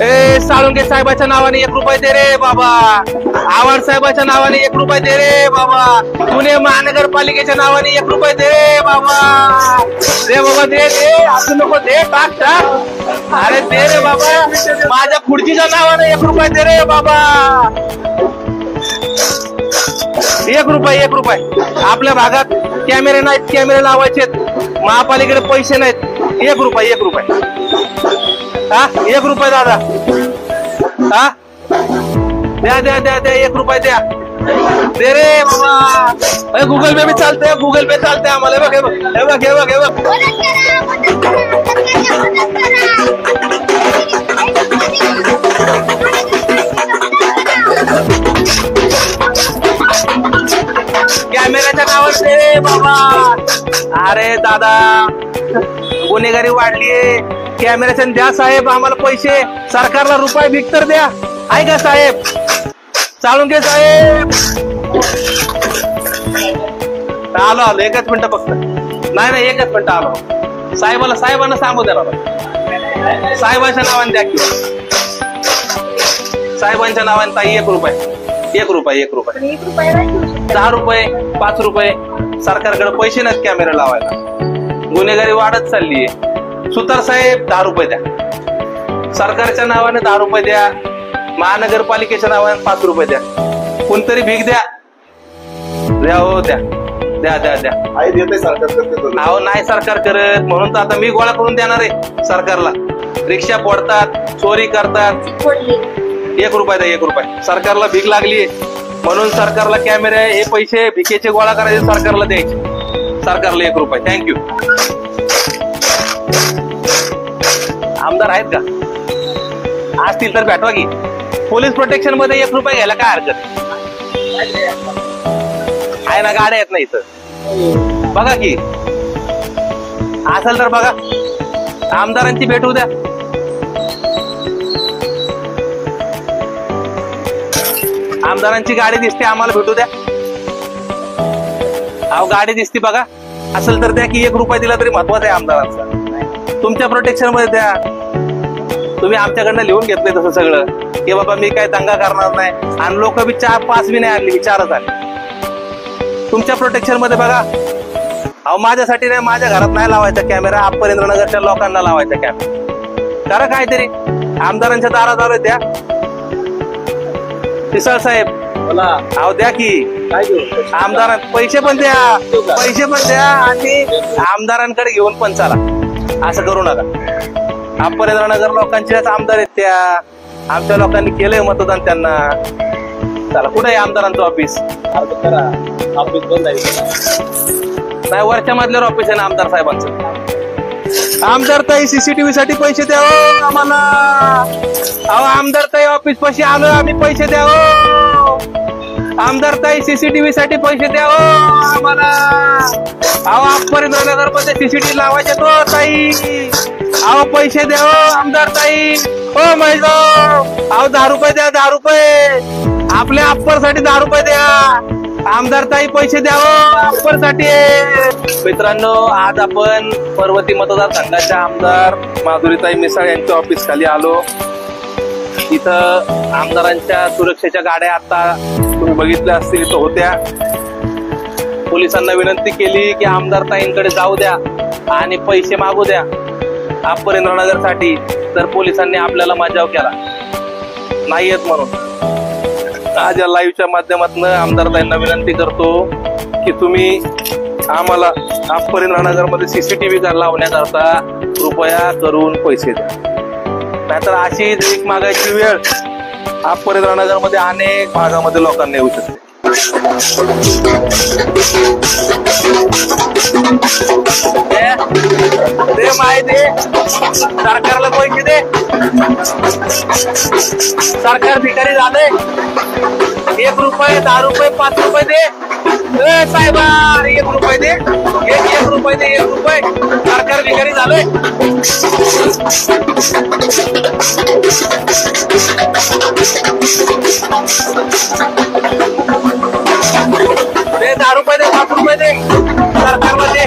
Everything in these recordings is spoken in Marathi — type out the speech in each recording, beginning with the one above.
ए साळुंके साहेबाच्या नावाने 1 रुपये दे रे बाबा. आव्हाड साहेबाच्या नावाने 1 रुपये दे रे बाबा. पुणे महानगरपालिकेच्या नावाने 1 रुपये दे रे बाबा. दे बाबा दे दे. असं नको दे. टाक टाक. अरे दे रे बाबा. माझ्या खुर्चीच्या नावाने 1 रुपये दे रे बाबा. 1 रुपये 1 रुपये. आपल्या भागात कॅमेरे नाहीत, कॅमेरे लावायचे. महापालिकेकडे पैसे नाहीत. 1 रुपये 1 रुपये. हा 1 रुपये दादा. हा द्या द्या द्या द्या. 1 रुपये द्या. दे रे बाबा. गुगल पे भी चालतंय. गुगल पे चालतंय आम्हाला. हे बघ हे बघ हे बघ हे बघ. कॅमेऱ्याच्या नावावर दे रे बाबा. अरे दादा गुन्हेगारी वाढलीये. कॅमेऱ्याच्या द्या साहेब आम्हाला पैसे. सरकारला रुपये भीक तर द्या. आहे का साहेब? साळुंके साहेब. आलो आलो. 1च मिनिट फक्त. नाही नाही 1च मिनिट आलो. साहेबांना सांगू द्या बाबा. साहेबांच्या नावाने द्या की. साहेबांच्या नावाने ताई 1 रुपये 1 रुपये 1 रुपये. 10 रुपये 5 रुपये. सरकारकडे पैसे नाहीत कॅमेरा लावायला. गुन्हेगारी वाढत चाललीये. सुतार साहेब 10 रुपये द्या. सरकारच्या नावाने 10 रुपये द्या. महानगरपालिकेच्या नावाने 5 रुपये द्या. कोणतरी भीक द्या. द्या हो द्या द्या द्या द्या. अहो नाही सरकार करत म्हणून तर आता मी गोळा करून देणार आहे सरकारला. रिक्षा फोडतात, चोरी करतात. 1 रुपये द्या 1 रुपये. सरकारला भीक लागली म्हणून सरकारला कॅमेरे हे पैसे भिकेचे गोळा करायचे सरकारला द्यायचे. सरकारला 1 रुपये. थँक्यू. आमदार आहेत का? असतील तर भेटवा की. पोलीस प्रोटेक्शन मध्ये 1 रुपये घ्यायला काय हरकत आहे ना. गाड्या आहेत ना इथं. बघा की असेल तर बघा. आमदारांची भेट होऊ द्या. आमदारांची गाडी दिसते आम्हाला भेटू द्या. अहो गाडी दिसते बघा. असेल तर द्या की. 1 रुपये दिला तरी महत्वाचा आहे आमदारांचा. तुमच्या प्रोटेक्शन मध्ये द्या. तुम्ही आमच्याकडनं लिहून घेतलंय तसं सगळं की बाबा मी काय दंगा करणार नाही. आणि लोक बी 4-5 बी नाही आणली. 4च आले. तुमच्या प्रोटेक्शन मध्ये बघा. अहो माझ्यासाठी नाही. माझ्या घरात नाही लावायचा कॅमेरा. अपरेंद्रनगरच्या लोकांना लावायचा कॅमेरा. करा काहीतरी. आमदारांच्या दारादार द्या. पिसाळ साहेब अहो द्या की. आमदारां पैसे पण द्या. पैसे पण द्या आणि आमदारांकडे घेऊन पण चला. असं करू नका. अपरेंद्रनगर लोकांचेच आमदार आहेत त्या. आमच्या लोकांनी केलंय मतदान त्यांना. चला कुठे आहे आमदारांचं ऑफिस? ऑफिस बंद आहे. नाही वरच्या मधल्यावर ऑफिस आहे ना आमदार साहेबांचं. आमदार ताई सीसीटीव्ही साठी पैसे द्या आम्हाला. अहो आमदार ताई ऑफिस पाशी आलो आम्ही. पैसे द्या. आमदार ताई सीसीटीव्ही साठी पैसे द्या आम्हाला. अहो अपरेंद्रनगर मध्ये सीसीटीव्ही लावायचे तो ताई. अहो पैसे द्या आमदार ताई. हो महेश अहो 10 रुपये द्या. 10 रुपये. आपल्या अप्पर साठी 10 रुपये द्या. आमदार ताई पैसे द्या अप्पर साठी. मित्रांनो आज आपण पर्वती मतदारसंघाच्या आमदार माधुरीताई मिसाळ यांच्या ऑफिस खाली आलो. इथं आमदारांच्या सुरक्षेच्या गाड्या आता तुम्ही बघितल्या असतील इथं होत्या. पोलिसांना विनंती केली की आमदार ताईंकडे जाऊ द्या आणि पैसे मागू द्या अपरेंद्रनगर साठी. तर पोलिसांनी आपल्याला मजाव केला नाही येत म्हणून. आज या लाईव्हच्या माध्यमातून आमदार ताईंना विनंती करतो की तुम्ही आम्हाला अपरेंद्रनगर मध्ये सीसीटीव्ही लावण्याकरता कृपया करून पैसे द्या. नाहीतर अशी भीक मागायची वेळ अपरेंद्रनगर मध्ये अनेक भागामध्ये लोकांना येऊ शकते. दे माहिती. सरकारला पैसे दे. सरकार भिकारी झालंय. 1 रुपये 10 रुपये 5 रुपये दे. साहेबा 1 रुपये दे. 1 रुपये दे. 1 रुपये. सरकार भिकारी झालंय. दे 10 रुपये दे. 5 रुपये दे. सरकारला दे.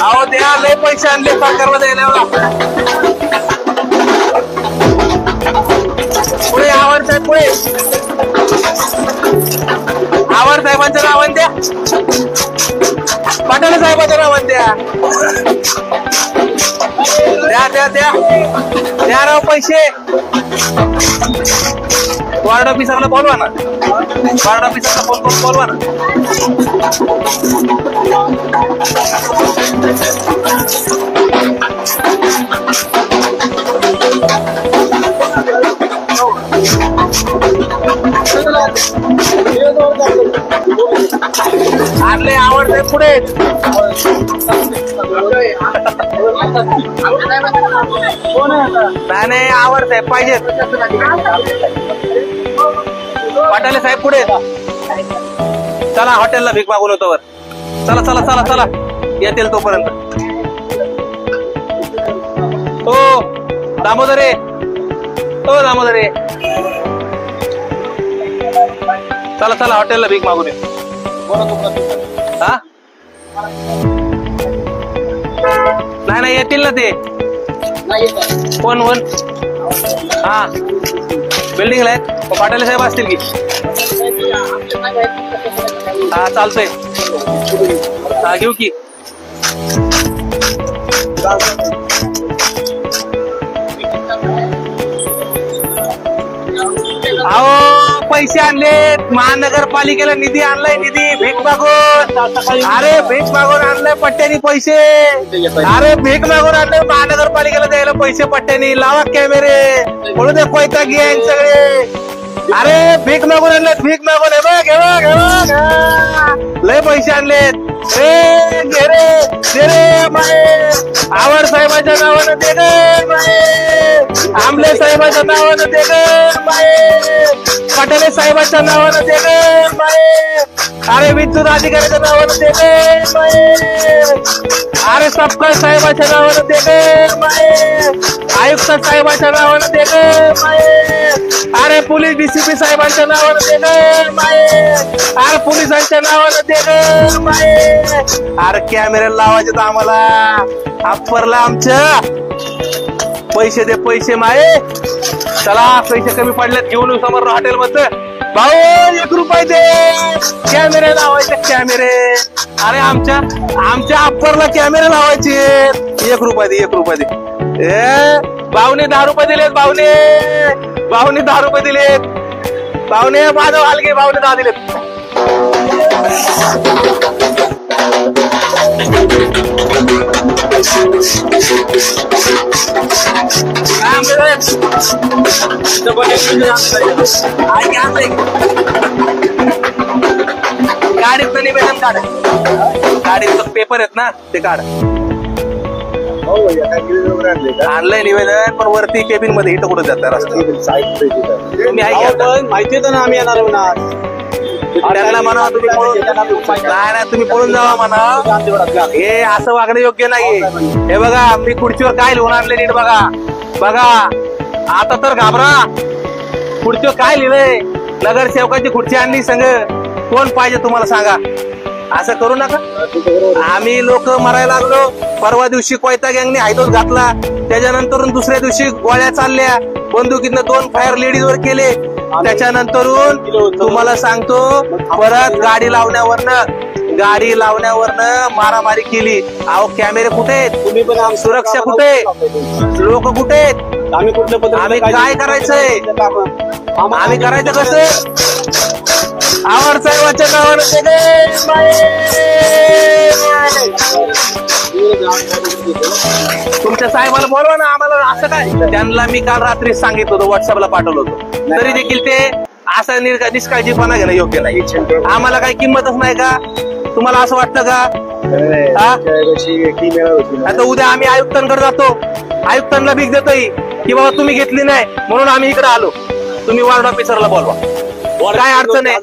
अहो द्या, लय पैसे आणले सरकारला द्यायला. पुढे आवाज साहेब, पुढे आवाज साहेबांचं नावान द्या, पाटील साहेबांचं नावान द्या. द्या द्या द्या द्या राव पैसे. वार्ड ऑफिसरला बोलवा ना, वार्ड ऑफिसरला फोन करून बोलवा ना. आणले आवडते पुढे. नाही आवडते पाहिजे. पाटील साहेब पुढे चला, हॉटेलला भीक मागून होतो वर. चला चला चला चला, येतील तोपर्यंत. हो दामोदरे, हो दामोदरे, चला चला हॉटेलला भीक मागून ये. हा नाही नाही येतील ना ते. कोण कोण? हा बिल्डिंगला आहेत, पाटील साहेब असतील की. हा चालतंय, हा घेऊ की. अहो पैसे आणलेत, महानगरपालिकेला निधी आणलाय, निधी भीक मागून. अरे भीक मागून आणलाय पट्ट्यानी पैसे. अरे भीक मागून आणलाय महानगरपालिकेला द्यायला पैसे पट्ट्यानी. लावा कॅमेरे, म्हणून ते कोयता घे सगळे. अरे भीक मागून आणलेत, भीक मागून. लय पैसे आणलेत रे. घे रे, दे रे माये. आवार साहेबांच्या नावानं दे ग माये. आंबले साहेबांच्या नावानं दे ग माये. पाटील साहेबांच्या नावानं दे ग माये. अरे विद्युत अधिकाऱ्याच्या नावानं दे ग माये. अरे सपकाळ साहेबांच्या नावानं दे ग माये. आयुक्त साहेबांच्या नावानं दे ग माये. अरे पोलीस डीसीपी साहेबांच्या नावानं दे ग माये. अरे पोलिसांच्या नावानं दे ग माये. अरे कॅमेरा लावायचे तर आम्हाला अप्परला आमच्या. पैसे दे पैसे माये. चला पैसे कमी पडलेत, घेऊन समोर हॉटेल मध्ये. भाऊ 1 रुपये दे, कॅमेरे लावायचे कॅमेरे. अरे आमच्या अप्परला कॅमेरे लावायचे. 1 रुपये दे, 1 रुपये दे. भाऊने 10 रुपये दिलेत. भाऊने 10 रुपये दिलेत. भाऊने माझं वालगे, भाऊने 10 दिलेत. गाडीचं निवेदन काढ, गाडीचं पेपर आहेत ना ते काढ. आणलंय निवेदन, पण वरती केबिन मध्ये इथं कुठं जातात रस्ता. तुम्ही माहिती आहे ना आम्ही येणार म्हणा. त्यांना म्हणा तुम्ही तुम्ही पळून जावा म्हणा. हे असं वागणं योग्य नाहीये. हे बघा मी खुर्चीवर काय लिहून आणले नीट बघा. बघा आता तर घाबरा. खुर्चीवर काय लिहिलंय? नगरसेवकाची खुर्ची आणली संघ. कोण पाहिजे तुम्हाला सांगा. असं करू नका. आम्ही लोक मरायला लागलो. परवा दिवशी कोयता गँगने हायदोस घातला. त्याच्यानंतर दुसऱ्या दिवशी गोळ्या चालल्या. बंदुकीनं 2 फायर लेडीज वर केले. त्याच्यानंतरून तुम्हाला सांगतो परत गाडी लावण्यावरनं मारामारी केली. अहो कॅमेरे कुठे आहेत? तुम्ही पण सुरक्षा कुठे? लोक कुठे आहेत? आम्ही काय करायचंय? आम्ही करायचं कसं? आवार साहेबांच्या नावानं तुमच्या साहेबाला बोलवा ना आम्हाला. असं काय? त्यांना मी काल रात्री सांगितलं होतं, व्हॉट्सअपला पाठवलं होतं. तरी देखील ते असं निष्काळजीपणा घेणं योग्य नाही. आम्हाला काही किंमतच नाही का? तुम्हाला असं वाटतं का? आता उद्या आम्ही आयुक्तांकडे जातो. आयुक्तांना भीक देतोय की बाबा तुम्ही घेतली नाही म्हणून आम्ही इकडे आलो. तुम्ही वार्ड ऑफिसरला बोलवा. काय अडचण आहे?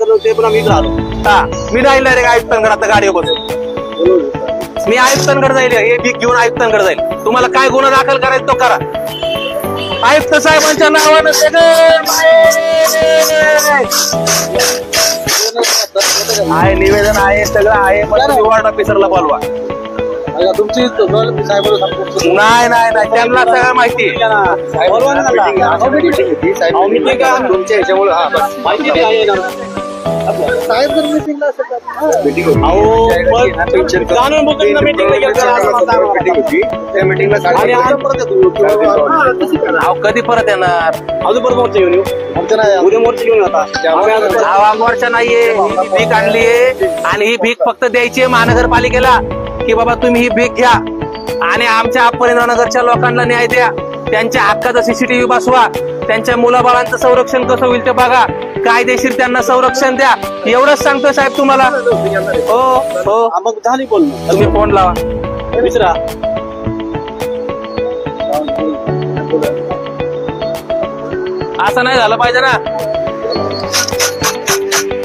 हा मी जाईल डायरेक्ट आयुक्तांकडे. आता गाडी बघतो मी आयुक्तांकडे जाईल. हे भीक घेऊन आयुक्तांकडे जाईल. तुम्हाला काय गुन्हा दाखल करायचा तो करा. आयुक्त साहेबांच्या नावानं आहे, निवेदन आहे, सगळं आहे. वॉर्ड ऑफिसरला बोलवा. तुमची नाही नाही नाही, त्यांना सगळं माहिती तुमच्या ह्याच्यामुळे साहेब जर मिटिंगला कधी परत येणार? उद्या मोर्चा घेऊन आता मोर्चा नाहीये, ही भीक आणलीये आणि ही भीक फक्त द्यायची आहे महानगरपालिकेला की बाबा तुम्ही ही भीक घ्या आणि आमच्या अपरिणनगरच्या लोकांना न्याय द्या. त्यांच्या हक्काचं सीसीटीव्ही बसवा, त्यांच्या मुलाबाळांचं संरक्षण कसं होईल ते बघा, कायदेशीर त्यांना संरक्षण द्या. एवढंच सांगतो साहेब तुम्हाला. हो हो, मग झाली बोल, तुम्ही फोन लावा. विचारा. असं नाही झालं पाहिजे ना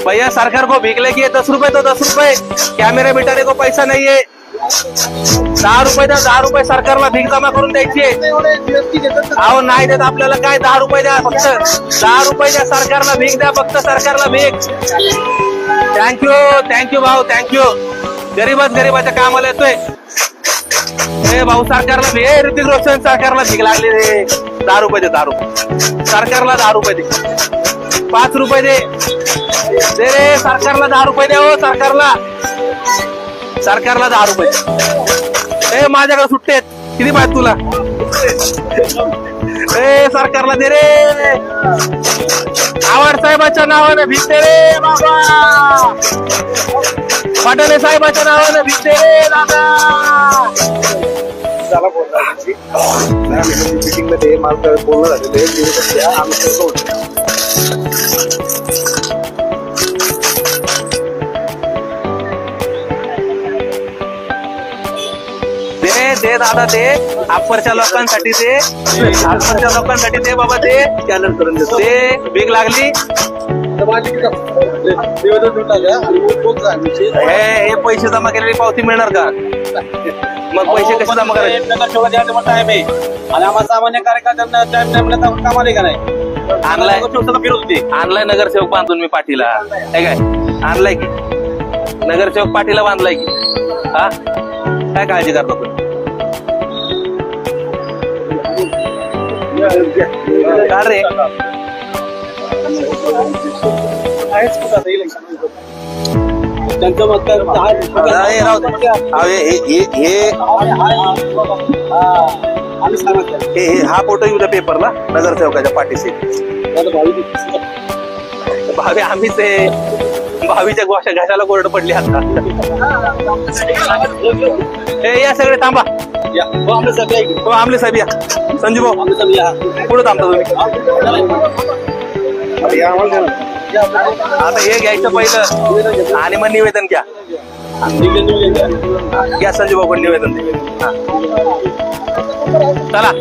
भैया. सरकार को भीक लेगी 10 रुपए तो 10 रुपए, कॅमेरा बिटाने को पैसा नाहीये. 10 रुपये द्या, 10 रुपये सरकारला भीक जमा करून द्यायची. अहो नाही देत आपल्याला काय, 10 रुपये द्या फक्त, 10 रुपये द्या सरकारला भीक द्या, फक्त सरकारला भीक. थँक्यू भाऊ, थँक्यू. गरीबाच्या कामाला येतोय. हे भाऊ सरकारला भीक, ऋतिक रोशन सरकारला भीक लागली रे. 10 रुपये दे, 10 रुपये सरकारला, 10 रुपये दे, 5 रुपये दे रे सरकारला, 10 रुपये दे. हो सरकारला 10 रुपये. ए माझ्याकडे सुट्टे आहेत, किती पाहिजे तुला? ए सरकारला दे रे, आवाड साहेबाच्या नावाने भीक दे रे बाबा, फडणवीस साहेबाच्या नावाने भीक दे रे दादा. मीटिंग मध्ये मला बोलणं झालेलं दे दादा, दे अप्परच्या लोकांसाठी, दे अप्परच्या लोकांसाठी, दे बाबा, दे स्कॅनर करून दे. भीक लागली. हे पैसे जमा केलेली पावती मिळणार का? मग पैसे कसे जमा करायचे? आणि आम्हाला सामान्य कार्यकर्त्यांना टाइम कामाला का नाही आणलाय नगरसेवक बांधून मी पाठीला. काय आणलाय की नगरसेवक पाठीला बांधलाय की? हा काय काळजी करता तुम्ही? का रे त्यांचं मत हा फोटो येऊ द्या पेपरला नगरसेवकाच्या पाठीशी. भावी आम्हीच आहे, भावीच्या गोष्ट घासायला कोरड पडली आता. या सगळे थांबा. हो आमले साहेब या. संजू भाऊ पुढे थांबता तुम्ही. आता हे घ्यायचं पहिलं आणि मग निवेदन घ्या. घ्या संजू भाऊ पण निवेदन चला.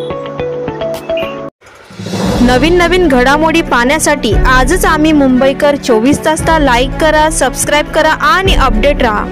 नवीन घडामोडी पाहण्यासाठी आजच आम्ही मुंबईकर 24 तासला लाईक करा, सबस्क्राईब करा आणि अपडेट रहा.